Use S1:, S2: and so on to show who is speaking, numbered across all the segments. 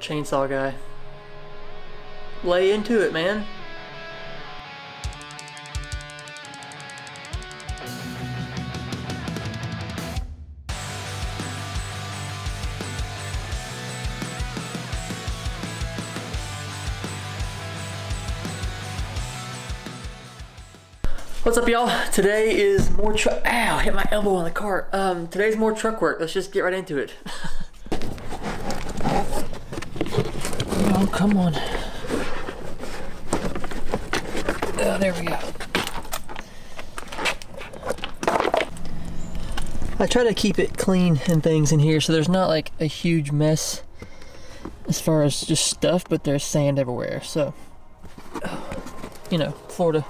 S1: chainsaw guy. Lay into it, man. What's up, y'all? Today is more truck. Ow! Hit my elbow on the cart. Today's more truck work. Let's just get right into it. Oh, come on. Oh, there we go. I try to keep it clean and things in here so there's not like a huge mess as far as just stuff, but there's sand everywhere. So, you know, Florida.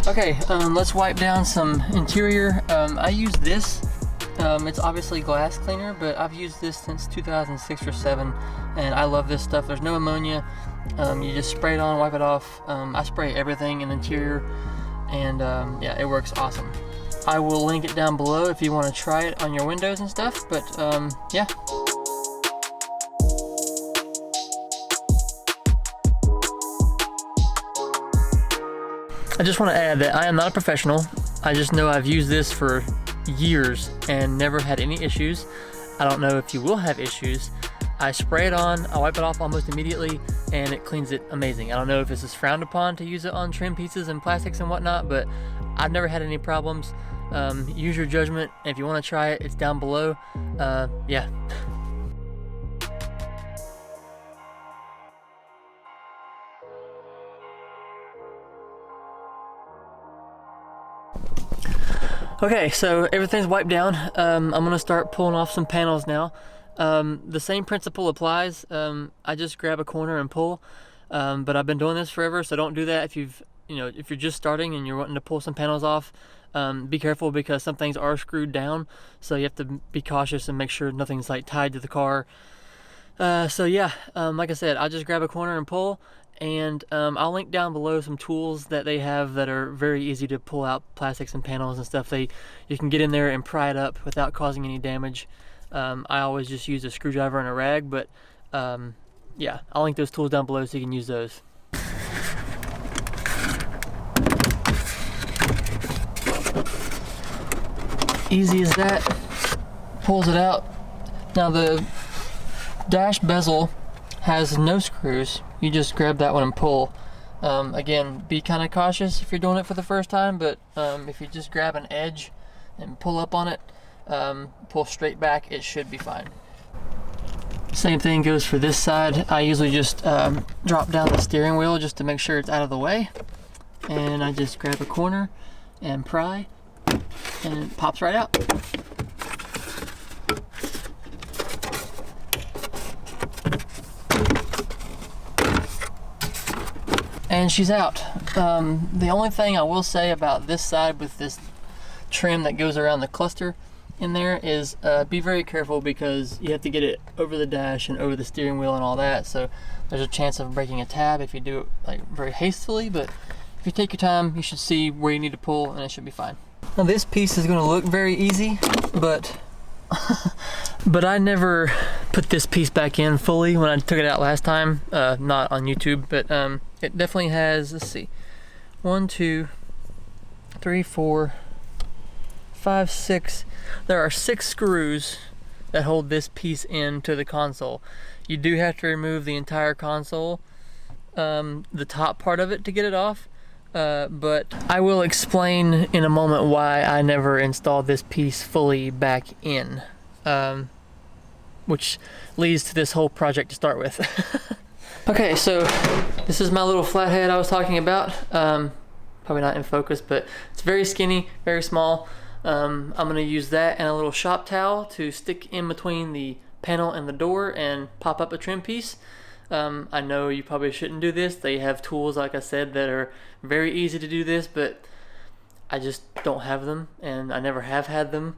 S1: Okay, let's wipe down some interior. I use this. It's obviously glass cleaner, but I've used this since 2006 or 7, and I love this stuff. There's no ammonia. You just spray it on, wipe it off. I spray everything in the interior, and yeah, it works awesome. I will link it down below if you want to try it on your windows and stuff, but yeah. I just want to add that I am not a professional. I just know I've used this for years and never had any issues. I don't know if you will have issues. I spray it on, I wipe it off almost immediately, and it cleans it amazing. I don't know if this is frowned upon to use it on trim pieces and plastics and whatnot, but I've never had any problems. Use your judgment. If you want to try it, it's down below. Yeah. Okay, so everything's wiped down. I'm gonna start pulling off some panels now. The same principle applies. I just grab a corner and pull, but I've been doing this forever, so don't do that if if you're just starting and you're wanting to pull some panels off. Be careful because some things are screwed down, so you have to be cautious and make sure nothing's like tied to the car. So yeah, like I said, I just grab a corner and pull. And I'll link down below some tools that they have that are very easy to pull out plastics and panels and stuff. You can get in there and pry it up without causing any damage. I always just use a screwdriver and a rag, but yeah, I'll link those tools down below so you can use those. Easy as that. Pulls it out. Now the dash bezel has no screws. You just grab that one and pull. Again, be kind of cautious if you're doing it for the first time, but if you just grab an edge and pull up on it, pull straight back, it should be fine. Same thing goes for this side. I usually just drop down the steering wheel just to make sure it's out of the way, and I just grab a corner and pry, and it pops right out. And she's out. The only thing I will say about this side with this trim that goes around the cluster in there is be very careful because you have to get it over the dash and over the steering wheel and all that, so there's a chance of breaking a tab if you do it like very hastily, but if you take your time, you should see where you need to pull and it should be fine. Now this piece is going to look very easy, but but I never put this piece back in fully when I took it out last time, not on YouTube, but it definitely has, let's see, 1, 2, 3, 4, 5, 6. There are 6 screws that hold this piece into the console. You do have to remove the entire console, the top part of it, to get it off. But I will explain in a moment why I never installed this piece fully back in, which leads to this whole project to start with. Okay, so this is my little flathead I was talking about. Probably not in focus, but it's very skinny, very small. I'm going to use that and a little shop towel to stick in between the panel and the door and pop up a trim piece. I know you probably shouldn't do this. They have tools, like I said, that are very easy to do this, but I just don't have them, and I never have had them.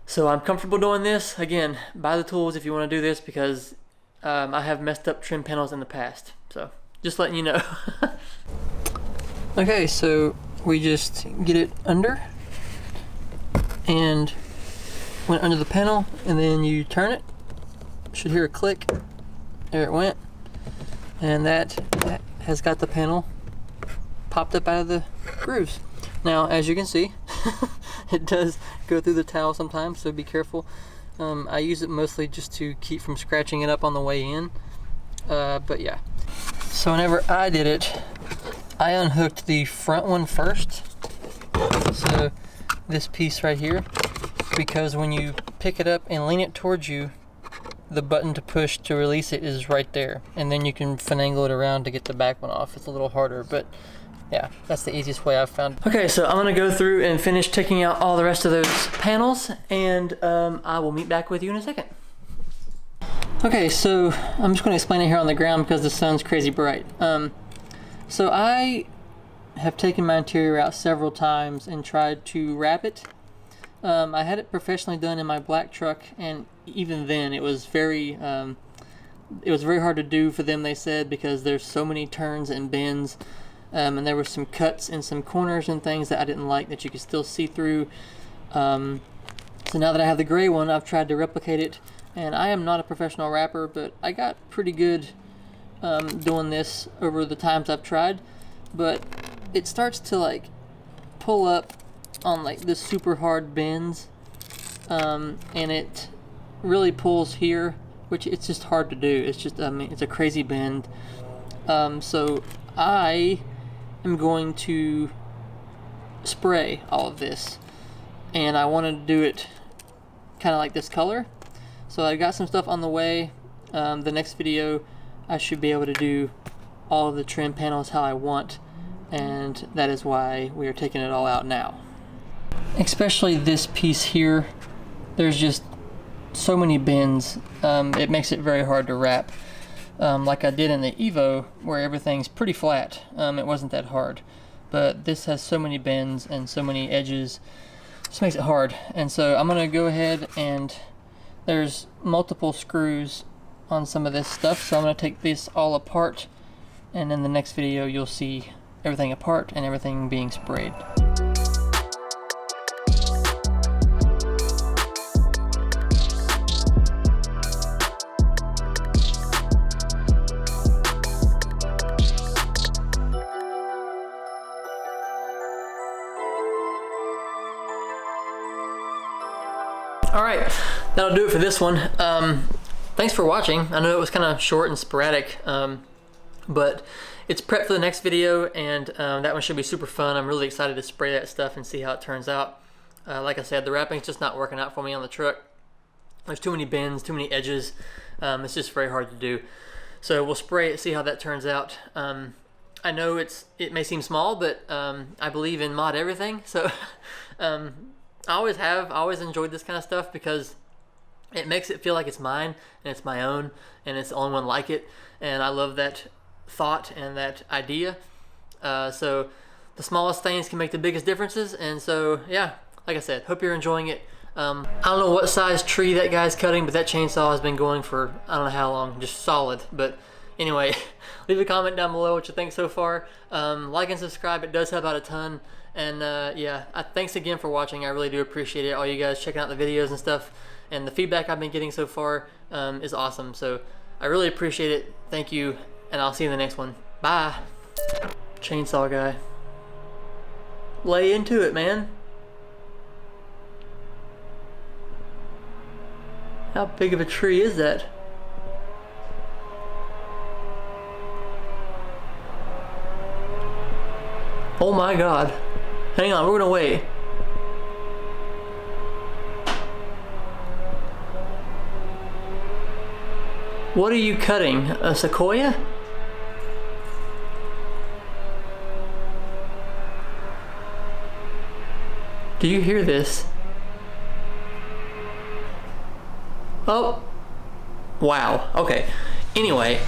S1: So I'm comfortable doing this. Again, buy the tools if you want to do this, because I have messed up trim panels in the past. So just letting you know. Okay, so we just get it under and went under the panel, and then you turn it. Should hear a click. There it went, and that has got the panel popped up out of the grooves. Now, as you can see, it does go through the towel sometimes, so be careful. I use it mostly just to keep from scratching it up on the way in, but yeah. So whenever I did it, I unhooked the front one first, so this piece right here, because when you pick it up and lean it towards you, the button to push to release it is right there, and then you can finagle it around to get the back one off. It's a little harder, but yeah, that's the easiest way I've found. Okay, so I'm gonna go through and finish taking out all the rest of those panels, and I will meet back with you in a second. Okay, so I'm just gonna explain it here on the ground because the sun's crazy bright. So I have taken my interior out several times and tried to wrap it. I had it professionally done in my black truck, and even then it was very hard to do for them, they said, because there's so many turns and bends, and there were some cuts in some corners and things that I didn't like that you could still see through. So now that I have the gray one, I've tried to replicate it, and I am not a professional wrapper, but I got pretty good doing this over the times I've tried. But it starts to like pull up on like the super hard bends, and it really pulls here, which it's just hard to do. It's just, I mean, it's a crazy bend. So I am going to spray all of this, and I want to do it kind of like this color. So I got some stuff on the way. The next video I should be able to do all of the trim panels how I want, and that is why we are taking it all out now. Especially this piece here, there's just so many bends. It makes it very hard to wrap. Like I did in the Evo, where everything's pretty flat, it wasn't that hard. But this has so many bends and so many edges, just makes it hard. And so I'm gonna go ahead, and there's multiple screws on some of this stuff, so I'm gonna take this all apart, and in the next video you'll see everything apart and everything being sprayed. Alright, that'll do it for this one. Thanks for watching. I know it was kind of short and sporadic, but it's prep for the next video, and that one should be super fun. I'm really excited to spray that stuff and see how it turns out. Like I said, the wrapping's just not working out for me on the truck. There's too many bends, too many edges. It's just very hard to do. So we'll spray it, see how that turns out. I know it may seem small, but I believe in mod everything. So I always enjoyed this kind of stuff because it makes it feel like it's mine and it's my own and it's the only one like it, and I love that thought and that idea. So the smallest things can make the biggest differences, and so yeah, like I said, hope you're enjoying it. I don't know what size tree that guy's cutting, but that chainsaw has been going for I don't know how long, just solid. But anyway, leave a comment down below what you think so far. Like and subscribe, it does help out a ton. And yeah, thanks again for watching. I really do appreciate it, all you guys checking out the videos and stuff. And the feedback I've been getting so far is awesome. So I really appreciate it. Thank you, and I'll see you in the next one. Bye. Chainsaw guy. Lay into it, man. How big of a tree is that? Oh my God. Hang on, we're gonna wait. What are you cutting? A sequoia? Do you hear this? Oh. Wow. Okay. Anyway,